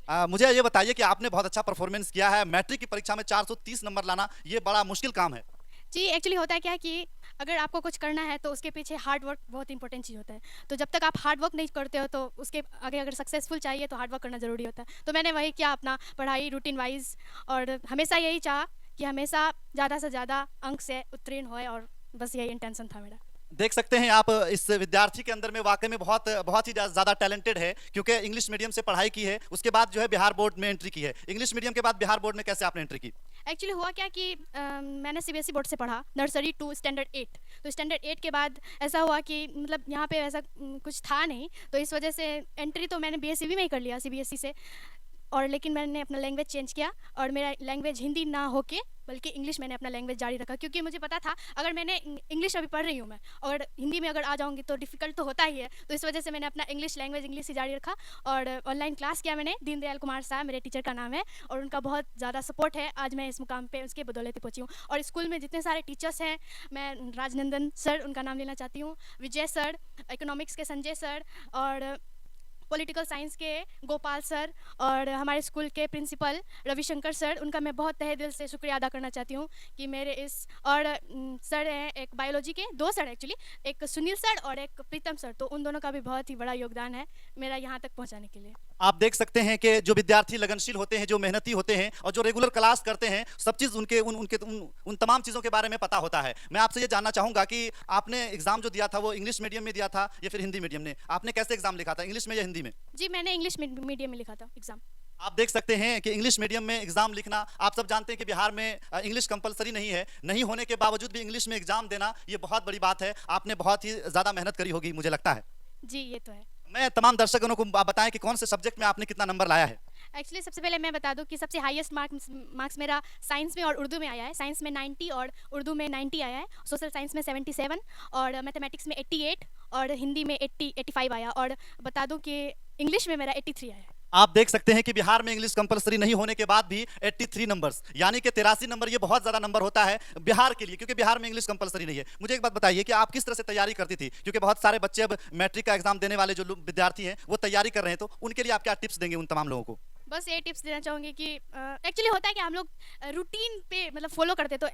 मुझे ये बताइए कि आपने बहुत अच्छा परफॉर्मेंस किया है, मैट्रिक की परीक्षा में 430 नंबर लाना ये बड़ा मुश्किल काम है। जी, एक्चुअली होता है क्या है कि अगर आपको कुछ करना है तो उसके पीछे हार्ड वर्क बहुत इंपॉर्टेंट चीज़ होता है। तो जब तक आप हार्ड वर्क नहीं करते हो तो उसके आगे अगर सक्सेसफुल चाहिए तो हार्ड वर्क करना ज़रूरी होता है। तो मैंने वही किया अपना पढ़ाई रूटीन वाइज़ और हमेशा यही चाहा कि हमेशा ज़्यादा से ज़्यादा अंक से उत्तीर्ण होए और बस यही इंटेंशन था मेरा। देख सकते हैं आप इस विद्यार्थी के अंदर में वाकई में बहुत बहुत ही ज़्यादा टैलेंटेड है, क्योंकि इंग्लिश मीडियम से पढ़ाई की है, उसके बाद जो है बिहार बोर्ड में एंट्री की है। इंग्लिश मीडियम के बाद बिहार बोर्ड में कैसे आपने एंट्री की? एक्चुअली हुआ क्या कि मैंने सीबीएसई बोर्ड से पढ़ा नर्सरी टू स्टैंडर्ड 8। तो स्टैंडर्ड 8 के बाद ऐसा हुआ कि मतलब यहाँ पे ऐसा कुछ था नहीं, तो इस वजह से एंट्री तो मैंने बीएसईबी में ही कर लिया सीबीएसई से। और लेकिन मैंने अपना लैंग्वेज चेंज किया और मेरा लैंग्वेज हिंदी ना होके बल्कि इंग्लिश मैंने अपना लैंग्वेज जारी रखा, क्योंकि मुझे पता था अगर मैंने इंग्लिश अभी पढ़ रही हूँ मैं और हिंदी में अगर आ जाऊँगी तो डिफ़िकल्ट तो होता ही है। तो इस वजह से मैंने अपना इंग्लिश लैंग्वेज इंग्लिश ही जारी रखा और ऑनलाइन क्लास किया मैंने। दीनदयाल कुमार साहब मेरे टीचर का नाम है और उनका बहुत ज़्यादा सपोर्ट है, आज मैं इस मुकाम पे उसके बदौलत ही पहुँची हूँ। और स्कूल में जितने सारे टीचर्स हैं, मैं राजनंदन सर उनका नाम लेना चाहती हूँ, विजय सर, इकोनॉमिक्स के संजय सर और पॉलिटिकल साइंस के गोपाल सर और हमारे स्कूल के प्रिंसिपल रविशंकर सर, उनका मैं बहुत तहे दिल से शुक्रिया अदा करना चाहती हूँ कि मेरे इस और सर हैं एक बायोलॉजी के, दो सर एक्चुअली, एक सुनील सर और एक प्रीतम सर, तो उन दोनों का भी बहुत ही बड़ा योगदान है मेरा यहाँ तक पहुँचाने के लिए। आप देख सकते हैं कि जो विद्यार्थी लगनशील होते हैं, जो मेहनती होते हैं और जो रेगुलर क्लास करते हैं, सब चीज़ उन तमाम चीज़ों के बारे में पता होता है। मैं आपसे ये जानना चाहूँगा कि आपने एग्ज़ाम जो दिया था वो इंग्लिश मीडियम में दिया था या फिर हिंदी मीडियम ने? आपने कैसे एग्ज़ाम लिखा था, इंग्लिश में या हिंदी में? जी, मैंने इंग्लिश मीडियम में लिखा था एग्ज़ाम। आप देख सकते हैं कि इंग्लिश मीडियम में एग्जाम लिखना, आप सब जानते हैं कि बिहार में इंग्लिश कंपलसरी नहीं है, नहीं होने के बावजूद भी इंग्लिश में एग्जाम देना ये बहुत बड़ी बात है। आपने बहुत ही ज़्यादा मेहनत करी होगी मुझे लगता है। जी, ये तो है। मैं तमाम दर्शकों को आप बताएं कि कौन से सब्जेक्ट में आपने कितना नंबर लाया है? एक्चुअली सबसे पहले मैं बता दूं कि सबसे हाईएस्ट मार्क्स मेरा साइंस में और उर्दू में आया है। साइंस में 90 और उर्दू में 90 आया है। सोशल साइंस में 77 और मैथमेटिक्स में 88 और हिंदी में 85 आया। और बता दूं कि इंग्लिश में मेरा 83 आया है। आप देख सकते हैं कि बिहार में इंग्लिश कंपलसरी नहीं होने के बाद भी 83 नंबर्स, यानी कि 83 नंबर, ये बहुत ज्यादा नंबर होता है बिहार के लिए, क्योंकि बिहार में इंग्लिश कंपलसरी नहीं है। मुझे एक बात बताइए कि आप किस तरह से तैयारी करती थी, क्योंकि बहुत सारे बच्चे अब मैट्रिक का एग्जाम देने वाले जो विद्यार्थी हैं वो तैयारी कर रहे हैं, तो उनके लिए आप क्या टिप्स देंगे उन तमाम लोगों को? बस ये टिप्स देना चाहूँगी कि एक्चुअली होता है कि हम लोग रूटीन पे मतलब फॉलो करते तो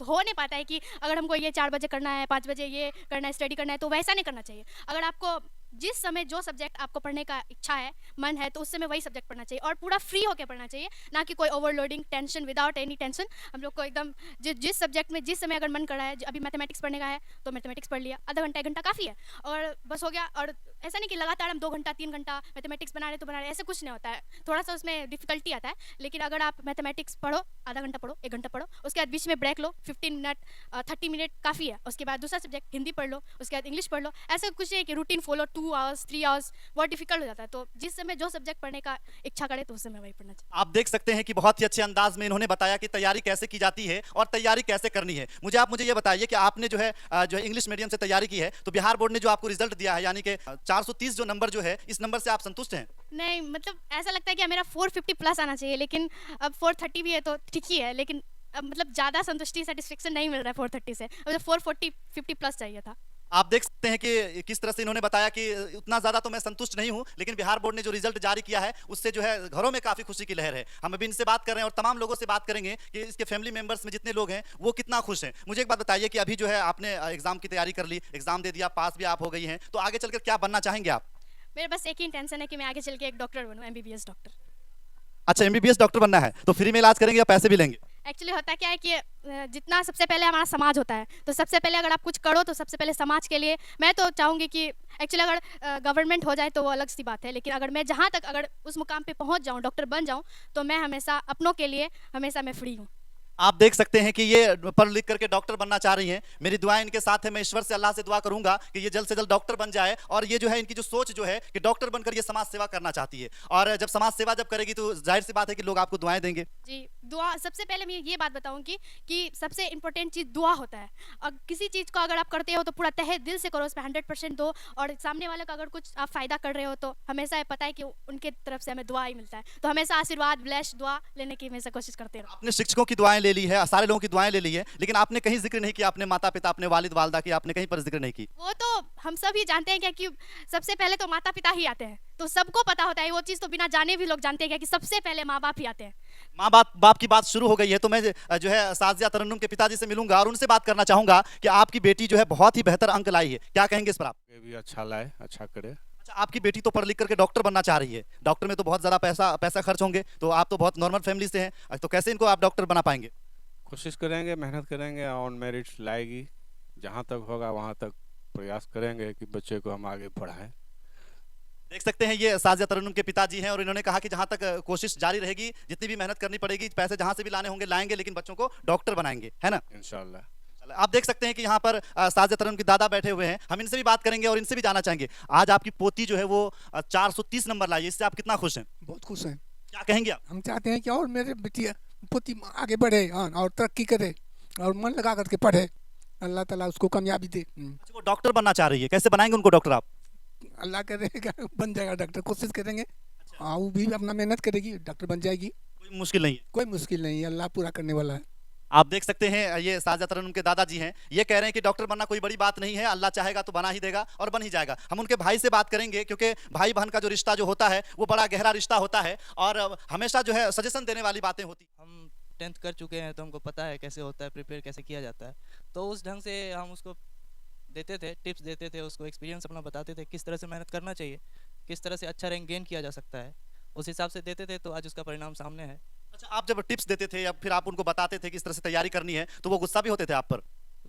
हो नहीं पाता है कि अगर हमको ये 4 बजे करना है, 5 बजे ये करना है, स्टडी करना है, तो वैसा नहीं करना चाहिए। अगर आपको जिस समय जो सब्जेक्ट आपको पढ़ने का इच्छा है, मन है, तो उस समय वही सब्जेक्ट पढ़ना चाहिए और पूरा फ्री होकर पढ़ना चाहिए, ना कि कोई overloading tension, without any tension. हम लोग को एकदम जिस सब्जेक्ट में जिस समय अगर मन कर रहा है, अभी मैथमेटिक्स पढ़ने का है तो मैथमेटिक्स पढ़ लिया, आधा घंटा 1 घंटा काफ़ी है और बस हो गया। और ऐसा नहीं कि लगातार हम 2 घंटा 3 घंटा मैथमेटिक्स बना रहे तो बना रहे, ऐसे कुछ नहीं होता है। थोड़ा सा उसमें डिफिकल्टी आता है, लेकिन अगर आप मैथमेटिक्स पढ़ो, आधा घंटा पढ़ो, 1 घंटा पढ़ो, उसके बाद बीच में ब्रेक लो, 15 मिनट 30 मिनट काफ़ी है। उसके बाद दूसरा सब्जेक्ट हिंदी पढ़ लो, उसके बाद इंग्लिश पढ़ लो। ऐसा कुछ नहीं है कि रूटीन फॉलो 2 आवर्स 3 आवर्स, बहुत डिफिकल्ट हो जाता है। तो जिस समय जो सब्जेक्ट पढ़ने का इच्छा करे तो उस समय वही पढ़ना चाहिए। आप देख सकते हैं कि बहुत ही अच्छे अंदाज में इन्होंने बताया कि तैयारी कैसे की जाती है और तैयारी कैसे करनी है। मुझे ये बताइए कि आपने जो है इंग्लिश मीडियम से तैयारी की है, तो बिहार बोर्ड ने जो आपको रिजल्ट दिया है, यानी कि 430 जो नंबर जो है, इस नंबर से आप संतुष्ट हैं? नहीं, मतलब ऐसा लगता है कि मेरा 450 प्लस आना चाहिए, लेकिन अब 430 भी है तो ठीक ही है, लेकिन अब मतलब ज़्यादा संतुष्टि सेटिस्फेक्शन नहीं मिल रहा है 430 से। मुझे 440 50 प्लस चाहिए था। आप देख सकते हैं कि किस तरह से इन्होंने बताया कि उतना ज्यादा तो मैं संतुष्ट नहीं हूं, लेकिन बिहार बोर्ड ने जो रिजल्ट जारी किया है उससे जो है घरों में काफी खुशी की लहर है। हम अभी इनसे बात कर रहे हैं और तमाम लोगों से बात करेंगे कि इसके फैमिली मेंबर्स में जितने लोग हैं वो कितना खुश हैं। मुझे एक बात बताइए कि अभी जो है आपने एग्जाम की तैयारी कर ली, एग्जाम दे दिया, पास भी आप हो गई हैं, तो आगे चलकर क्या बनना चाहेंगे आप? मेरे बस एक ही इंटेंशन है कि मैं आगे चल के एक डॉक्टर बनूं, एमबीबीएस डॉक्टर। अच्छा, एमबीबीएस डॉक्टर बनना है, तो फ्री में इलाज करेंगे या पैसे भी लेंगे? एक्चुअली होता क्या है कि जितना सबसे पहले हमारा समाज होता है, तो सबसे पहले अगर आप कुछ करो तो सबसे पहले समाज के लिए। मैं तो चाहूँगी कि एक्चुअली अगर गवर्नमेंट हो जाए तो वो अलग सी बात है, लेकिन अगर मैं जहाँ तक अगर उस मुकाम पे पहुँच जाऊँ, डॉक्टर बन जाऊँ, तो मैं हमेशा अपनों के लिए हमेशा मैं फ्री हूँ। आप देख सकते हैं कि ये पढ़ लिख करके डॉक्टर बनना चाह रही हैं। मेरी दुआएं इनके साथ है। मैं ईश्वर से, अल्लाह से दुआ करूंगा कि ये जल्द से जल्द डॉक्टर बन जाए, और ये जो है इनकी जो सोच जो है कि डॉक्टर बनकर ये समाज सेवा करना चाहती है, और जब समाज सेवा जब करेगी तो जाहिर सी बात है कि लोग आपको दुआएं देंगे। जी, दुआ सबसे पहले मैं ये बात बताऊँगी कि सबसे इम्पोर्टेंट चीज़ दुआ होता है। किसी चीज़ को अगर आप करते हो तो पूरा तहे दिल से करो, उसमें 100% दो, और सामने वाले का अगर कुछ आप फ़ायदा कर रहे हो तो हमेशा ये पता है कि उनके तरफ से हमें दुआ ही मिलता है। तो हमेशा आशीर्वाद, ब्लेस, दुआ लेने की हमेशा कोशिश करते रहो। आपने शिक्षकों की दुआएं ले ली है, सारे लोगों की दुआएं ले ली है, लेकिन आपने कहीं जिक्र नहीं किया अपने माता पिता, अपने वालिद वालदा की, आपने कहीं पर जिक्र नहीं की। वो तो हम सब ही जानते हैं क्या कि सबसे पहले तो माता पिता ही आते हैं, तो सबको पता होता है वो चीज़, तो बिना जाने भी लोग जानते हैं क्या कि सबसे पहले माँ बाप ही आते हैं। माँ बाप बाप की बात शुरू हो गई है, तो मैं जो है साजिया तरन्नुम के पिताजी से मिलूंगा और उनसे बात करना चाहूंगा कि आपकी बेटी जो है बहुत ही बेहतर अंक लाई है, क्या कहेंगे इस पर आप? ये भी अच्छा लाए, अच्छा करे। अच्छा, आपकी बेटी तो पढ़ लिख करके डॉक्टर बनना चाह रही है, डॉक्टर में तो बहुत ज्यादा पैसा पैसा खर्च होंगे, तो आप तो बहुत नॉर्मल फैमिली से हैं, तो कैसे इनको आप डॉक्टर बना पाएंगे? कोशिश करेंगे, मेहनत करेंगे, ऑन मेरिट लाएगी। जहाँ तक होगा वहाँ तक प्रयास करेंगे कि बच्चे को हम आगे बढ़ाएं। देख सकते हैं ये साजिया तरन्नुम के पिताजी हैं और इन्होंने कहा कि जहां तक कोशिश जारी रहेगी, जितनी भी मेहनत करनी पड़ेगी, पैसे जहां से भी लाने होंगे लाएंगे, लेकिन बच्चों को डॉक्टर बनाएंगे, है ना? इंशाल्लाह। आप देख सकते हैं कि यहाँ पर साजिया तरन्नुम के दादा बैठे हुए हैं, हम इनसे भी बात करेंगे और इनसे भी जानना चाहेंगे। आज आपकी पोती जो है वो 430 नंबर लाई है, इससे आप कितना खुश हैं? बहुत खुश हैं। क्या कहेंगे आप? हम चाहते हैं कि और मेरे बेटी पोती आगे बढ़े, हाँ, और तरक्की करे और मन लगा करके पढ़े। अल्लाह ताला उसको कामयाबी दे। अच्छा, वो डॉक्टर बनना चाह रही है, कैसे बनाएंगे उनको डॉक्टर आप? अल्लाह करेगा बन जाएगा डॉक्टर, कोशिश करेंगे। हाँ, वो भी अपना मेहनत करेगी, डॉक्टर बन जाएगी। कोई मुश्किल नहीं है। कोई मुश्किल नहीं है, अल्लाह पूरा करने वाला है। आप देख सकते हैं ये साजिया तरन्नुम के दादाजी हैं, ये कह रहे हैं कि डॉक्टर बनना कोई बड़ी बात नहीं है, अल्लाह चाहेगा तो बना ही देगा और बन ही जाएगा। हम उनके भाई से बात करेंगे, क्योंकि भाई बहन का जो रिश्ता जो होता है वो बड़ा गहरा रिश्ता होता है और हमेशा जो है सजेशन देने वाली बातें होती। हम 10th कर चुके हैं तो हमको पता है कैसे होता है, प्रिपेयर कैसे किया जाता है, तो उस ढंग से हम उसको देते थे, टिप्स देते थे, उसको एक्सपीरियंस अपना बताते थे, किस तरह से मेहनत करना चाहिए, किस तरह से अच्छा रैंक गेन किया जा सकता है, उस हिसाब से देते थे, तो आज उसका परिणाम सामने है। अच्छा, आप जब टिप्स देते थे या फिर आप उनको बताते थे किस तरह से तैयारी करनी है, तो वो गुस्सा भी होते थे आप पर?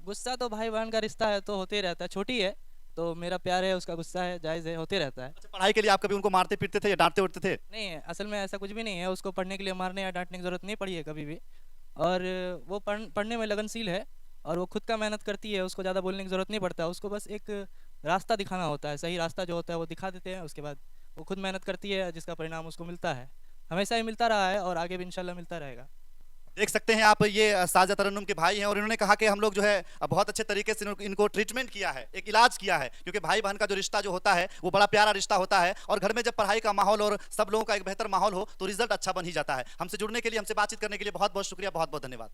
गुस्सा तो भाई बहन का रिश्ता है तो होते ही रहता है, छोटी है तो मेरा प्यार है, उसका गुस्सा है, जायज़ है, होते रहता है। अच्छा, पढ़ाई के लिए आप कभी उनको मारते पीटते थे या डांटते उठते थे? नहीं, असल में ऐसा कुछ भी नहीं है, उसको पढ़ने के लिए मारने या डांटने की ज़रूरत नहीं पड़ी है कभी भी, और वो पढ़ने में लगनशील है और वो खुद का मेहनत करती है, उसको ज़्यादा बोलने की ज़रूरत नहीं पड़ता, उसको बस एक रास्ता दिखाना होता है, सही रास्ता जो होता है वो दिखा देते हैं, उसके बाद वो खुद मेहनत करती है, जिसका परिणाम उसको मिलता है, हमेशा ही मिलता रहा है और आगे भी इंशाल्लाह मिलता रहेगा। देख सकते हैं आप, ये साजिया तरन्नुम के भाई हैं और इन्होंने कहा कि हम लोग जो है बहुत अच्छे तरीके से इनको ट्रीटमेंट किया है, एक इलाज किया है, क्योंकि भाई बहन का जो रिश्ता जो होता है वो बड़ा प्यारा रिश्ता होता है और घर में जब पढ़ाई का माहौल और सब लोगों का एक बेहतर माहौल हो तो रिजल्ट अच्छा बन ही जाता है। हमसे जुड़ने के लिए, हमसे बातचीत करने के लिए बहुत बहुत शुक्रिया, बहुत बहुत धन्यवाद।